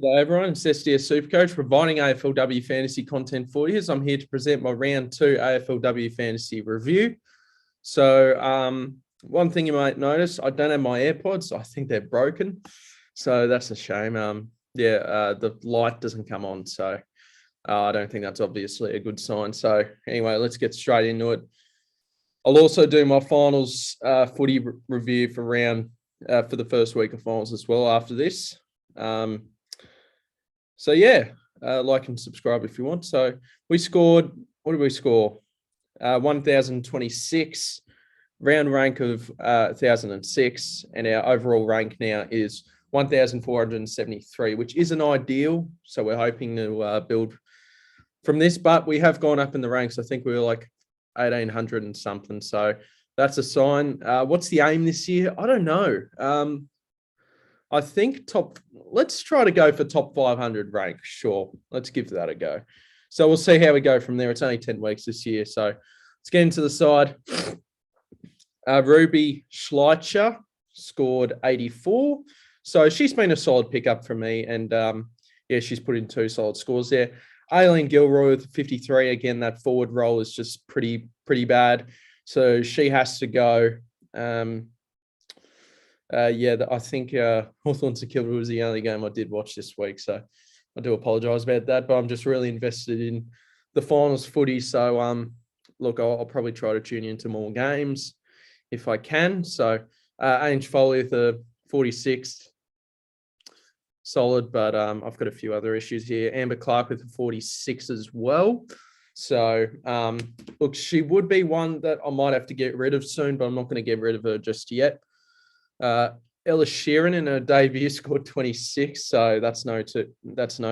Hello, everyone. It's SDS SuperCoach, providing AFLW fantasy content for you. I'm here to present my round 2 AFLW fantasy review. So, one thing you might notice, I don't have my AirPods. I think they're broken. So that's a shame. The light doesn't come on. So I don't think that's obviously a good sign. So anyway, let's get straight into it. I'll also do my finals footy review for the first week of finals as well after this. Like and subscribe if you want. So we scored, what did we score? 1,026, round rank of 1,006, and our overall rank now is 1,473, which isn't ideal. So we're hoping to build from this, but we have gone up in the ranks. I think we were like 1,800 and something. So that's a sign. What's the aim this year? I don't know. I think let's try to go for top 500 rank. Sure. Let's give that a go. So we'll see how we go from there. It's only 10 weeks this year. So let's get into the side. Ruby Schleicher scored 84. So she's been a solid pickup for me. And she's put in 2 solid scores there. Aileen Gilroy with 53. Again, that forward role is just pretty bad. So she has to go. I think Hawthorn St Kilda was the only game I did watch this week, so I do apologise about that. But I'm just really invested in the finals footy. So I'll probably try to tune into more games if I can. So Ange Foley with a 46, solid, but I've got a few other issues here. Amber Clark with a 46 as well. So she would be one that I might have to get rid of soon, but I'm not going to get rid of her just yet. Ella Sheeran in her debut scored 26, so that's no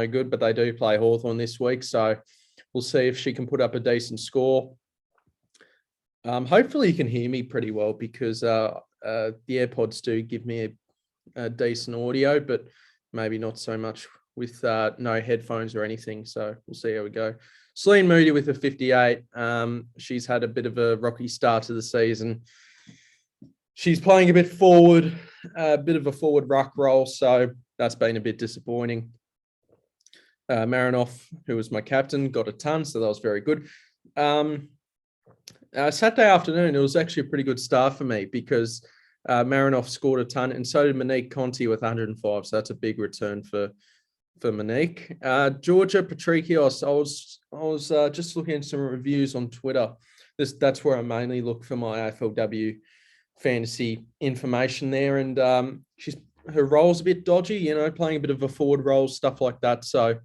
good, but they do play Hawthorn this week, so we'll see if she can put up a decent score. Hopefully you can hear me pretty well because the AirPods do give me a decent audio, but maybe not so much with no headphones or anything, so we'll see how we go. Celine Moody with a 58. She's had a bit of a rocky start to the season. She's playing a bit forward, a bit of a forward ruck role, so that's been a bit disappointing. Marinoff, who was my captain, got a ton, so that was very good. Saturday afternoon, it was actually a pretty good start for me because Marinoff scored a ton, and so did Monique Conti with 105, so that's a big return for Monique. Georgia Patrikios, I was just looking at some reviews on Twitter. That's where I mainly look for my AFLW fantasy information there, and her role's a bit dodgy, playing a bit of a forward role, stuff like that. So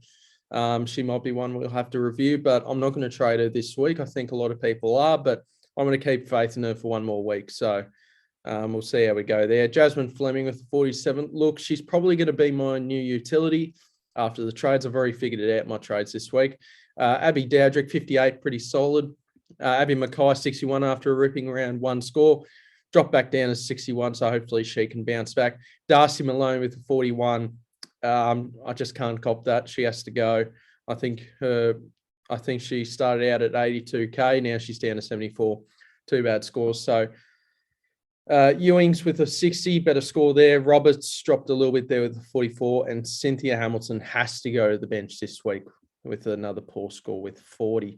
she might be one we'll have to review, but I'm not going to trade her this week. I think a lot of people are, but I'm going to keep faith in her for one more week. So we'll see how we go there. Jasmine Fleming with 47. Look, she's probably going to be my new utility after the trades. I've already figured it out, my trades this week. Abby Dowdrick, 58, pretty solid. Abby Mackay, 61 after a ripping round 1 score. Dropped back down to 61, so hopefully she can bounce back. Darcy Malone with 41. I just can't cop that. She has to go. I think she started out at 82K. Now she's down to 74. 2 bad scores. So Ewings with a 60, better score there. Roberts dropped a little bit there with a 44. And Cynthia Hamilton has to go to the bench this week with another poor score with 40.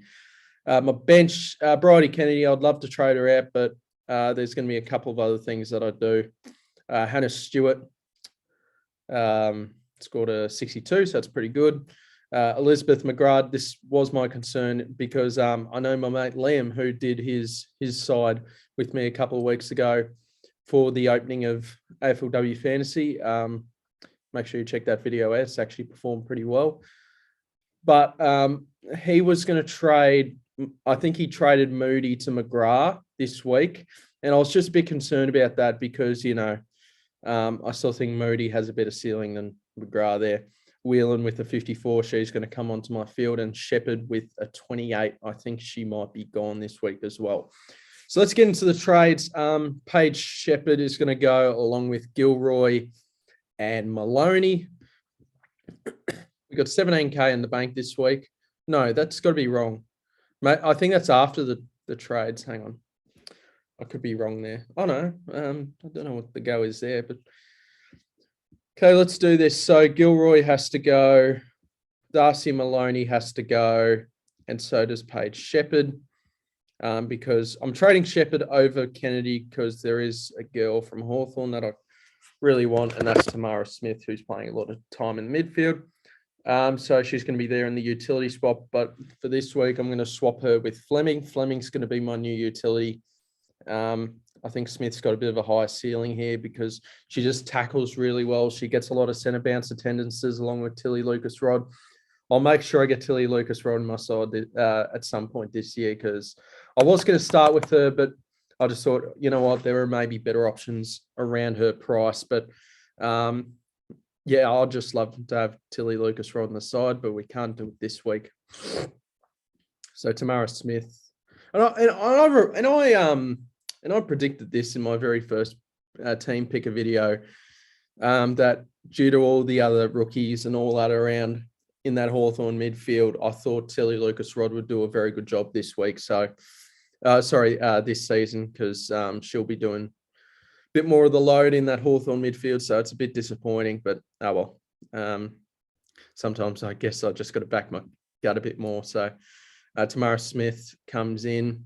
My bench, Bridie Kennedy, I'd love to trade her out, but there's going to be a couple of other things that I do. Hannah Stewart scored a 62, so that's pretty good. Elizabeth McGrath, this was my concern because I know my mate Liam, who did his side with me a couple of weeks ago for the opening of AFLW Fantasy. Make sure you check that video out. It's actually performed pretty well. But he was going to trade, I think he traded Moody to McGrath this week. And I was just a bit concerned about that because, I still think Moody has a better ceiling than McGrath there. Whelan with a 54, she's going to come onto my field, and Shepherd with a 28. I think she might be gone this week as well. So let's get into the trades. Paige Shepherd is going to go along with Gilroy and Maloney. We got 17K in the bank this week. No, that's got to be wrong. Mate, I think that's after the trades. Hang on. I could be wrong there. Oh, no. I don't know what the go is there, but Okay, let's do this. So Gilroy has to go. Darcy Maloney has to go. And so does Paige Shepherd. Because I'm trading Shepherd over Kennedy because there is a girl from Hawthorn that I really want, and that's Tamara Smith, who's playing a lot of time in midfield. So she's going to be there in the utility spot. But for this week, I'm going to swap her with Fleming. Fleming's going to be my new utility. I think Smith's got a bit of a higher ceiling here because she just tackles really well. She gets a lot of centre bounce attendances along with Tilly Lucas-Rod. I'll make sure I get Tilly Lucas-Rod on my side at some point this year because I was going to start with her, but I just thought, you know what, there are maybe better options around her price. But yeah, I'd just love to have Tilly Lucas-Rod on the side, but we can't do it this week. So Tamara Smith, and I predicted this in my very first team picker video that due to all the other rookies and all that around in that Hawthorn midfield, I thought Tilly Lucas-Rod would do a very good job this week. So, this season, because she'll be doing a bit more of the load in that Hawthorn midfield. So it's a bit disappointing, but oh well. Sometimes I guess I just got to back my gut a bit more. So Tamara Smith comes in.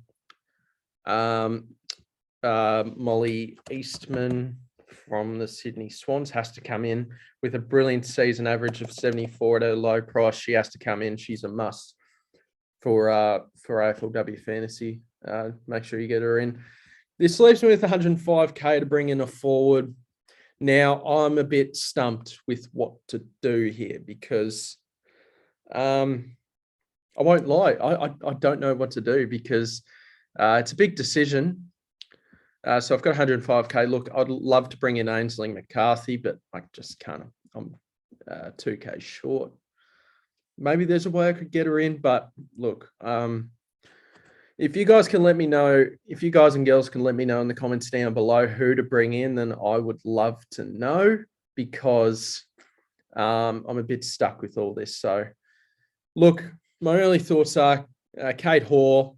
Molly Eastman from the Sydney Swans has to come in with a brilliant season average of 74 at a low price. She has to come in. She's a must for AFLW fantasy. Make sure you get her in. This leaves me with 105k to bring in a forward. Now I'm a bit stumped with what to do here because I won't lie. I don't know what to do because it's a big decision. So I've got 105k. Look, I'd love to bring in Ainsley McCarthy, but I just can't. I'm 2k short. Maybe there's a way I could get her in, but look, if you guys can let me know, if you guys and girls can let me know in the comments down below who to bring in, then I would love to know because I'm a bit stuck with all this. So look, my early thoughts are Kate Hoare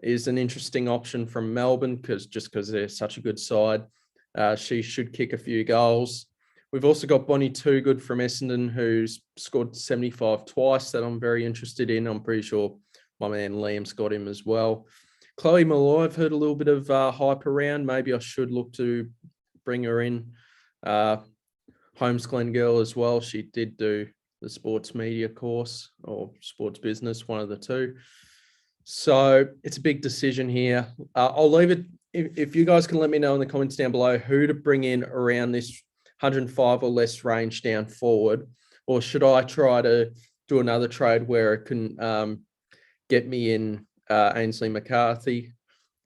is an interesting option from Melbourne because they're such a good side. She should kick a few goals. We've also got Bonnie Toogood from Essendon, who's scored 75 twice that I'm very interested in. I'm pretty sure my man Liam's got him as well. Chloe Malloy, I've heard a little bit of hype around. Maybe I should look to bring her in. Holmes Glen girl as well. She did do the sports media course or sports business, one of the two. So it's a big decision here. I'll leave it. If you guys can let me know in the comments down below who to bring in around this 105 or less range down forward, or should I try to do another trade where it can get me in Ainsley McCarthy?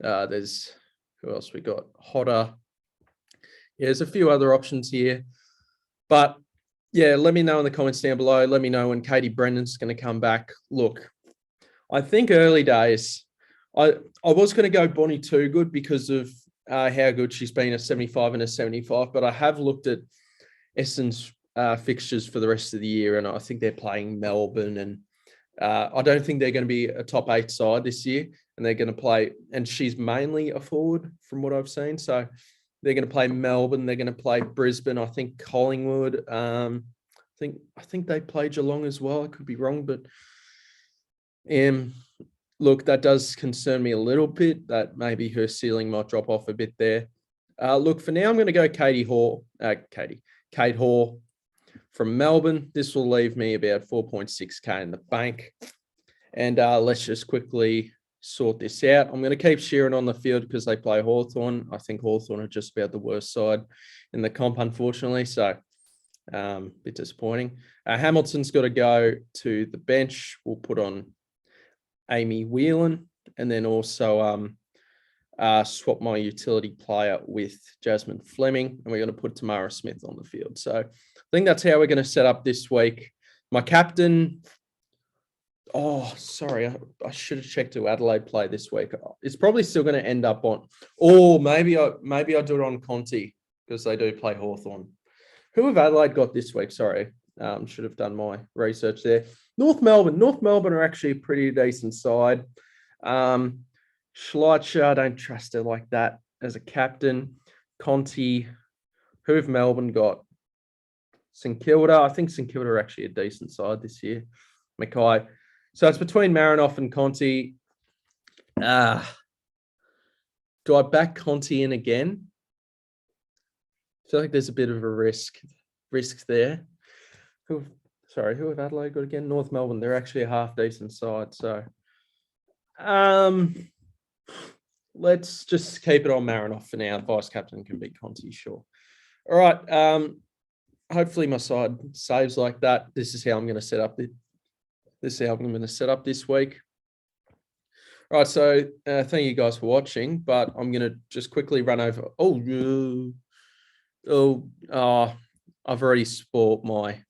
There's who else we got? Hodder. Yeah, there's a few other options here, but yeah, let me know in the comments down below. Let me know when Katie Brennan's going to come back. Look, I think early days, I was going to go Bonnie Toogood because of how good she's been at 75 and a 75, but I have looked at Essendon's fixtures for the rest of the year, and I think they're playing Melbourne, and I don't think they're going to be a top 8 side this year, and they're going to play, and she's mainly a forward from what I've seen, so they're going to play Melbourne, they're going to play Brisbane, I think Collingwood, I think they play Geelong as well. I could be wrong, but look, that does concern me a little bit that maybe her ceiling might drop off a bit there. Look, for now, I'm going to go Kate Hoare from Melbourne. This will leave me about 4.6k in the bank. And let's just quickly sort this out. I'm going to keep Sheeran on the field because they play Hawthorn. I think Hawthorn are just about the worst side in the comp, unfortunately. So a bit disappointing. Hamilton's got to go to the bench. We'll put on Amy Whelan, and then also swap my utility player with Jasmine Fleming, and we're going to put Tamara Smith on the field. So I think that's how we're going to set up this week. My captain, I should have checked who Adelaide play this week. It's probably still going to end up on, or maybe I do it on Conti because they do play Hawthorn. Who have Adelaide got this week? Sorry, should have done my research there. North Melbourne are actually a pretty decent side. Schleitzer, I don't trust her like that as a captain. Conti, who have Melbourne got? St Kilda. I think St Kilda are actually a decent side this year. Mackay. So it's between Marinoff and Conti. Do I back Conti in again? I feel like there's a bit of a risk there. Who have Adelaide got again? North Melbourne. They're actually a half decent side. So let's just keep it on Marinoff for now. Vice captain can be Conti, sure. All right. Hopefully my side saves like that. This is how I'm going to set up this week. All right, so thank you guys for watching, but I'm going to just quickly run over. I've already spoilt my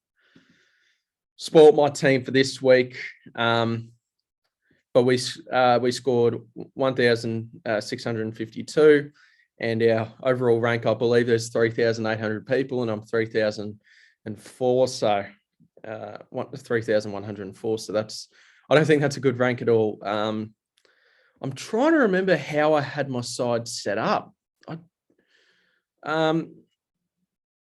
team for this week. But we scored 1,652, and our overall rank, I believe, there's 3,800 people, and I'm 3,004, so 3,104. So I don't think that's a good rank at all. I'm trying to remember how I had my side set up.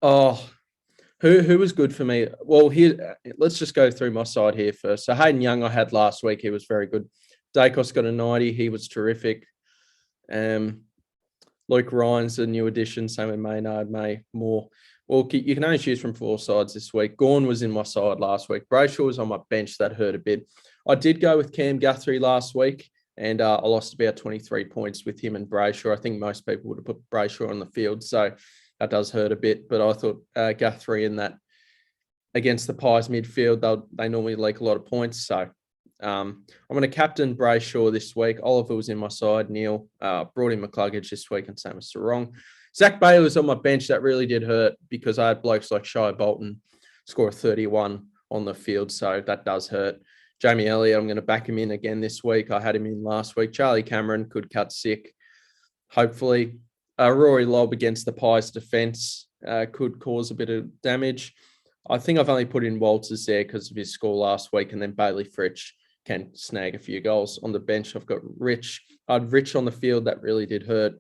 Who was good for me? Well, here, let's just go through my side here first. So Hayden Young I had last week. He was very good. Dacos got a 90. He was terrific. Luke Ryan's a new addition. Same with Maynard, May, Moore. Well, you can only choose from 4 sides this week. Gawn was in my side last week. Brayshaw was on my bench. That hurt a bit. I did go with Cam Guthrie last week, and I lost about 23 points with him and Brayshaw. I think most people would have put Brayshaw on the field, so that does hurt a bit. But I thought Guthrie in that against the Pies midfield, they normally leak a lot of points. So I'm going to captain Brayshaw this week. Oliver was in my side. Neil brought in McCluggage this week, and same as Sarong. Zach Bailey was on my bench. That really did hurt because I had blokes like Shai Bolton score a 31 on the field, so that does hurt. Jamie Elliott, I'm going to back him in again this week. I had him in last week. Charlie Cameron could cut sick, hopefully. Rory Lobb against the Pies defence could cause a bit of damage. I think I've only put in Walters there because of his score last week, and then Bailey Fritsch can snag a few goals. On the bench, I've got Rich. I had Rich on the field. That really did hurt.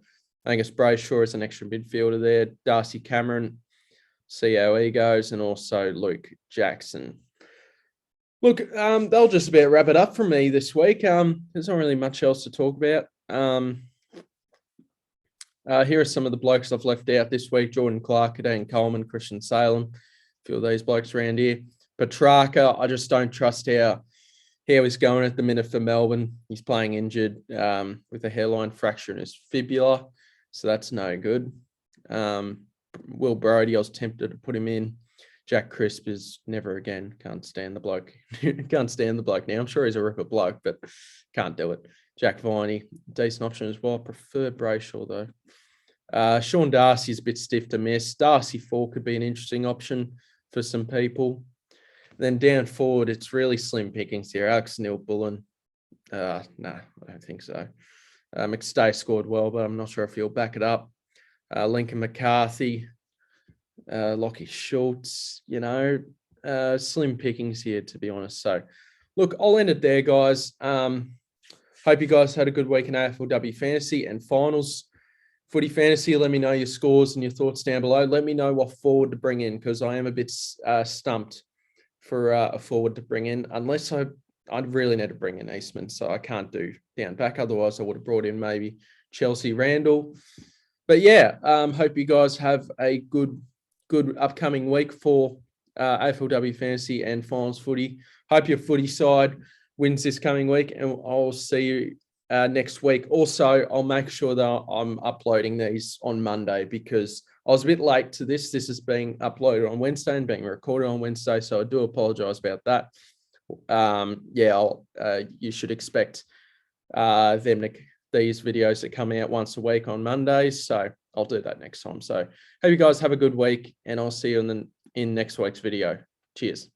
Angus Brayshaw is an extra midfielder there. Darcy Cameron, see how he goes, and also Luke Jackson. Look, they'll just about wrap it up for me this week. There's not really much else to talk about. Here are some of the blokes I've left out this week. Jordan Clark, Kadeem Coleman, Christian Salem. A few of these blokes around here. Petrarca, I just don't trust how he's going at the minute for Melbourne. He's playing injured with a hairline fracture in his fibula, so that's no good. Will Brodie, I was tempted to put him in. Jack Crisp is never again. Can't stand the bloke. Can't stand the bloke now. I'm sure he's a ripper bloke, but can't do it. Jack Viney, decent option as well. Prefer Brayshaw, though. Sean Darcy's a bit stiff to miss. Darcy 4 could be an interesting option for some people. Then down forward, it's really slim pickings here. Alex Neil-Bullen. No, I don't think so. McStay scored well, but I'm not sure if he'll back it up. Lincoln McCarthy. Lockie Schultz, slim pickings here, to be honest. So, look, I'll end it there, guys. Hope you guys had a good week in AFLW Fantasy and Finals. Footy Fantasy, let me know your scores and your thoughts down below. Let me know what forward to bring in, because I am a bit stumped for a forward to bring in, unless I'd really need to bring in Eastman, so I can't do down back. Otherwise, I would have brought in maybe Chelsea Randall. But yeah, hope you guys have a good upcoming week for AFLW Fantasy and Finals Footy. Hope your footy side wins this coming week, and I'll see you next week. Also, I'll make sure that I'm uploading these on Monday, because I was a bit late to this. This is being uploaded on Wednesday and being recorded on Wednesday, so I do apologise about that. You should expect these videos that come out once a week on Mondays, so I'll do that next time. So hope you guys have a good week, and I'll see you in next week's video. Cheers.